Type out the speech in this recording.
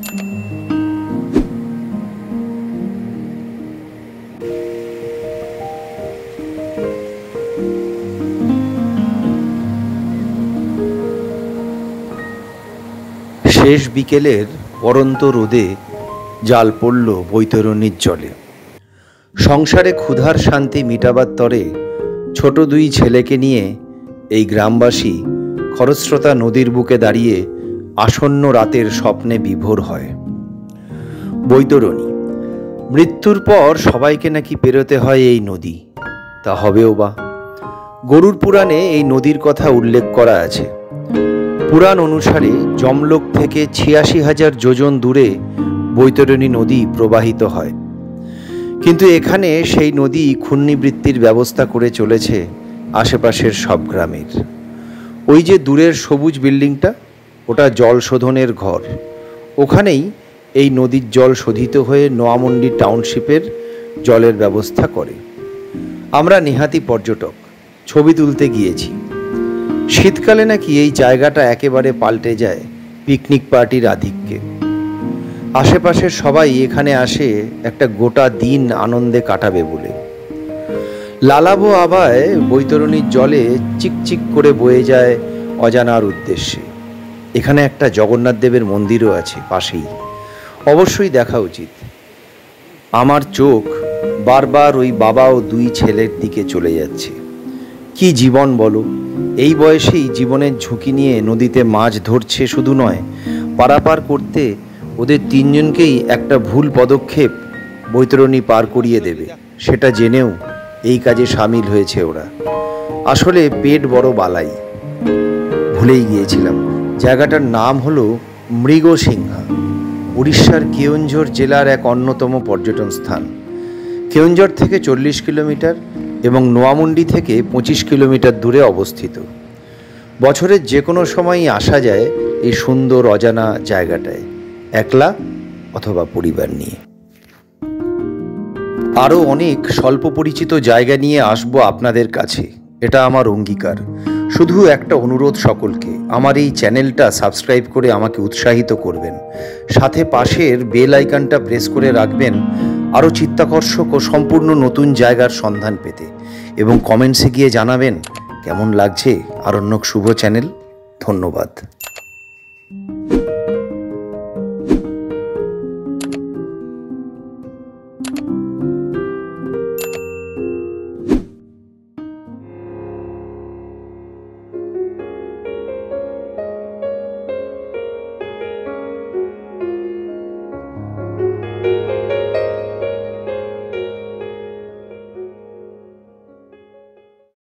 শেষ বিকেলের পরন্ত রোদে জাল পড়ল বৈতরণীর জলে। সংসারে ক্ষুধার শান্তি মিটাবার তরে ছোট দুই ছেলেকে নিয়ে এই গ্রামবাসী খরস্রোতা নদীর বুকে দাঁড়িয়ে আসন্ন রাতের স্বপ্নে বিভোর হয়। বৈতরণী, মৃত্যুর পর সবাইকে নাকি পেরোতে হয় এই নদী। তা হবেও বা। গরুড় পুরাণে এই নদীর কথা উল্লেখ করা আছে। পুরাণ অনুসারে যমলোক থেকে ৮৬,০০০ যোজন দূরে বৈতরণী নদী প্রবাহিত হয়। কিন্তু এখানে সেই নদী ঘূর্ণিবৃত্তির ব্যবস্থা করে চলেছে আশেপাশের সব গ্রামের। ওই যে দূরের সবুজ বিল্ডিংটা, ওটা জল শোধনের ঘর। ওখানেই এই নদীর জল শোধিত হয়ে নোয়ামন্ডি টাউনশিপের জলের ব্যবস্থা করে। আমরা নেহাতি পর্যটক, ছবি তুলতে গিয়েছি। শীতকালে নাকি এই জায়গাটা একেবারে পাল্টে যায় পিকনিক পার্টির আধিক্যে। আশেপাশের সবাই এখানে আসে একটা গোটা দিন আনন্দে কাটাবে বলে। লালাভো আভায় বৈতরণীর জলে চিকচিক করে বয়ে যায় অজানার উদ্দেশ্যে। এখানে একটা জগন্নাথ দেবের মন্দিরও আছে পাশেই, অবশ্যই দেখা উচিত। আমার চোখ বারবার ওই বাবা ও দুই ছেলের দিকে চলে যাচ্ছে। কি জীবন বলো! এই বয়সেই জীবনের ঝুঁকি নিয়ে নদীতে মাছ ধরছে শুধু নয়, পারাপার করতে ওদের তিনজনকেই একটা ভুল পদক্ষেপ বৈতরণী পার করিয়ে দেবে, সেটা জেনেও এই কাজে সামিল হয়েছে ওরা। আসলে পেট বড় বালাই, ভুলেই গিয়েছিলাম। জায়গাটার নাম হলো মৃগসিংহা। উড়িষ্যার কেওনঝর জেলার এক অন্যতম পর্যটন স্থান। কেওনঝর থেকে 40 কিলোমিটার এবং নোয়ামুন্ডি থেকে 25 কিলোমিটার দূরে অবস্থিত। বছরের যে কোনো সময়ই আসা যায় এই সুন্দর অজানা জায়গাটায়, একলা অথবা পরিবার নিয়ে। আরও অনেক স্বল্প পরিচিত জায়গা নিয়ে আসবো আপনাদের কাছে, এটা আমার অঙ্গীকার। শুধু একটা অনুরোধ সকলকে, আমার এই চ্যানেলটা সাবস্ক্রাইব করে আমাকে উৎসাহিত করবেন। সাথে পাশের বেল আইকনটা প্রেস করে রাখবেন আরও চিত্তাকর্ষক ও সম্পূর্ণ নতুন জায়গার সন্ধান পেতে। এবং কমেন্টসে গিয়ে জানাবেন কেমন লাগছে আরণ্যক শুভ চ্যানেল। ধন্যবাদ।